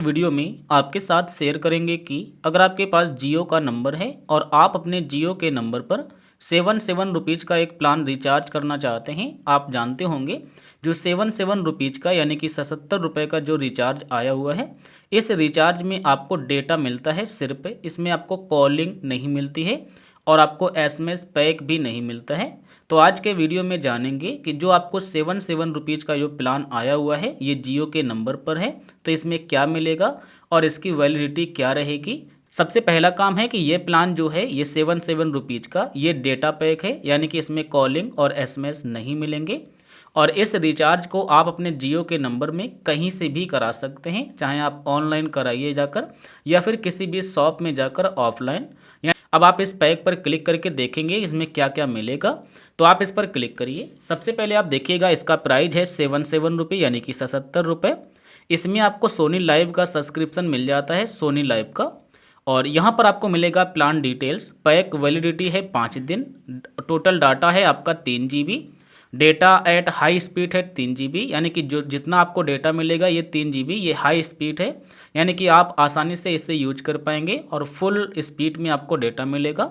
Video में आपके साथ शेयर करेंगे कि अगर आपके पास जियो का नंबर है और आप अपने जियो के नंबर पर 7 रुपीज़ का एक प्लान रिचार्ज करना चाहते हैं। आप जानते होंगे जो 7 रुपीज़ का यानी कि 77 रुपये का जो रिचार्ज आया हुआ है, इस रिचार्ज में आपको डेटा मिलता है सिर्फ। इसमें आपको कॉलिंग नहीं मिलती है और आपको एसएमएस पैक भी नहीं मिलता है। तो आज के वीडियो में जानेंगे कि जो आपको 7 रुपीज़ का जो प्लान आया हुआ है ये जियो के नंबर पर है, तो इसमें क्या मिलेगा और इसकी वैलिडिटी क्या रहेगी। सबसे पहला काम है कि ये प्लान जो है ये 7 रुपीज़ का ये डेटा पैक है, यानी कि इसमें कॉलिंग और एसएमएस नहीं मिलेंगे। और इस रिचार्ज को आप अपने जियो के नंबर में कहीं से भी करा सकते हैं, चाहे आप ऑनलाइन कराइए जाकर या फिर किसी भी शॉप में जाकर ऑफलाइन। अब आप इस पैक पर क्लिक करके देखेंगे इसमें क्या क्या मिलेगा। तो आप इस पर क्लिक करिए। सबसे पहले आप देखिएगा इसका प्राइस है 7 रुपये यानी कि 77 रुपये। इसमें आपको सोनी लाइव का सब्सक्रिप्शन मिल जाता है, सोनी लाइव का। और यहाँ पर आपको मिलेगा प्लान डिटेल्स। पैक वैलिडिटी है 5 दिन। टोटल डाटा है आपका 3 GB। Data at high speed है 3 GB, यानी कि जो जितना आपको डेटा मिलेगा ये 3 GB ये हाई स्पीड है, यानी कि आप आसानी से इसे यूज कर पाएंगे और फुल स्पीड में आपको डेटा मिलेगा।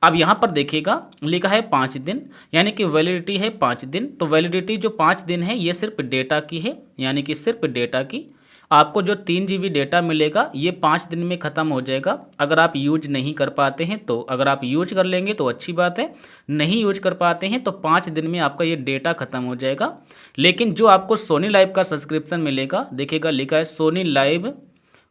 अब यहाँ पर देखिएगा लिखा है 5 दिन, यानी कि वैलिडिटी है 5 दिन। तो वैलिडिटी जो 5 दिन है ये सिर्फ डेटा की है, यानी कि सिर्फ डेटा की। आपको जो 3 GB डेटा मिलेगा ये 5 दिन में ख़त्म हो जाएगा अगर आप यूज नहीं कर पाते हैं तो। अगर आप यूज कर लेंगे तो अच्छी बात है, नहीं यूज कर पाते हैं तो 5 दिन में आपका ये डेटा ख़त्म हो जाएगा। लेकिन जो आपको सोनी लाइव का सब्सक्रिप्शन मिलेगा, देखिएगा लिखा है सोनी लाइव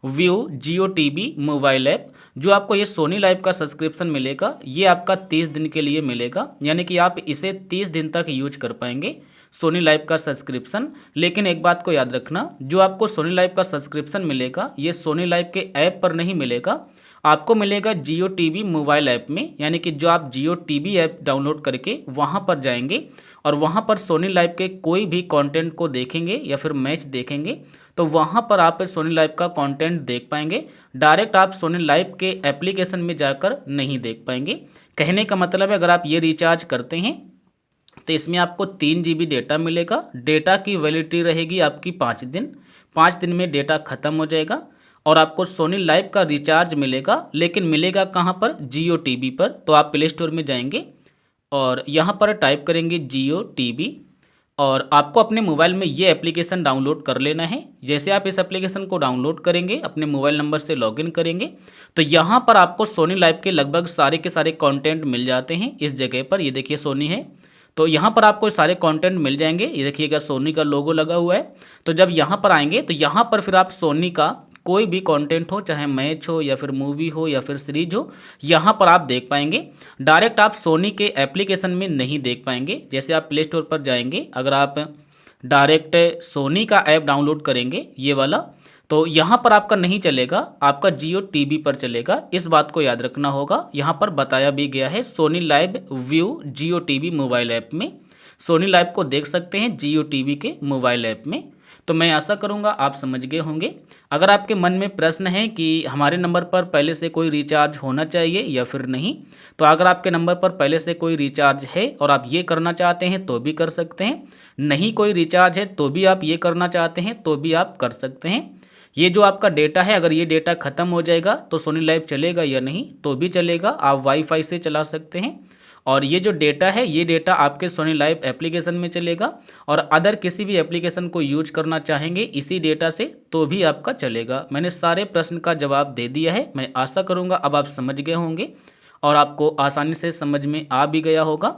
व्यू जियो टीवी मोबाइल ऐप। जो आपको ये सोनी लाइव का सब्सक्रिप्शन मिलेगा ये आपका 30 दिन के लिए मिलेगा, यानी कि आप इसे 30 दिन तक यूज कर पाएंगे सोनी लाइव का सब्सक्रिप्शन। लेकिन एक बात को याद रखना, जो आपको सोनी लाइव का सब्सक्रिप्शन मिलेगा ये सोनी लाइव के ऐप पर नहीं मिलेगा, आपको मिलेगा जियो टीवी मोबाइल ऐप में। यानी कि जो आप जियो टीवी ऐप डाउनलोड करके वहाँ पर जाएंगे और वहाँ पर सोनी लाइव के कोई भी कंटेंट को देखेंगे या फिर मैच देखेंगे तो वहाँ पर आप सोनी लाइव का कंटेंट देख पाएंगे। डायरेक्ट आप सोनी लाइव के एप्लीकेशन में जाकर नहीं देख पाएंगे। कहने का मतलब है अगर आप ये रिचार्ज करते हैं तो इसमें आपको 3 GB डेटा मिलेगा। डेटा की वैलिडिटी रहेगी आपकी 5 दिन। 5 दिन में डेटा ख़त्म हो जाएगा और आपको सोनी लाइव का रिचार्ज मिलेगा। लेकिन मिलेगा कहाँ पर? जियो टीवी पर। तो आप प्ले स्टोर में जाएंगे और यहाँ पर टाइप करेंगे जियो टीवी और आपको अपने मोबाइल में ये एप्लीकेशन डाउनलोड कर लेना है। जैसे आप इस एप्लीकेशन को डाउनलोड करेंगे, अपने मोबाइल नंबर से लॉगिन करेंगे तो यहाँ पर आपको सोनी लाइव के लगभग सारे के सारे कंटेंट मिल जाते हैं। इस जगह पर ये देखिए सोनी है, तो यहाँ पर आपको सारे कंटेंट मिल जाएंगे। ये देखिएगा सोनी का लोगो लगा हुआ है। तो जब यहाँ पर आएंगे तो यहाँ पर फिर आप सोनी का कोई भी कंटेंट हो, चाहे मैच हो या फिर मूवी हो या फिर सीरीज हो, यहाँ पर आप देख पाएंगे। डायरेक्ट आप सोनी के एप्लीकेशन में नहीं देख पाएंगे। जैसे आप प्ले स्टोर पर जाएंगे, अगर आप डायरेक्ट सोनी का ऐप डाउनलोड करेंगे ये वाला, तो यहाँ पर आपका नहीं चलेगा, आपका जियो टीवी पर चलेगा। इस बात को याद रखना होगा। यहाँ पर बताया भी गया है सोनी लाइव व्यू जियो टीवी मोबाइल ऐप में सोनी लाइव को देख सकते हैं जियो टीवी के मोबाइल ऐप में। तो मैं आशा करूँगा आप समझ गए होंगे। अगर आपके मन में प्रश्न है कि हमारे नंबर पर पहले से कोई रिचार्ज होना चाहिए या फिर नहीं, तो अगर आपके नंबर पर पहले से कोई रिचार्ज है और आप ये करना चाहते हैं तो भी कर सकते हैं, नहीं कोई रिचार्ज है तो भी आप ये करना चाहते हैं तो भी आप कर सकते हैं। ये जो आपका डेटा है, अगर ये डेटा ख़त्म हो जाएगा तो सोनी लाइव चलेगा या नहीं? तो भी चलेगा, आप वाईफाई से चला सकते हैं। और ये जो डेटा है ये डेटा आपके सोनी लाइव एप्लीकेशन में चलेगा और अदर किसी भी एप्लीकेशन को यूज करना चाहेंगे इसी डेटा से तो भी आपका चलेगा। मैंने सारे प्रश्न का जवाब दे दिया है। मैं आशा करूँगा अब आप समझ गए होंगे और आपको आसानी से समझ में आ भी गया होगा।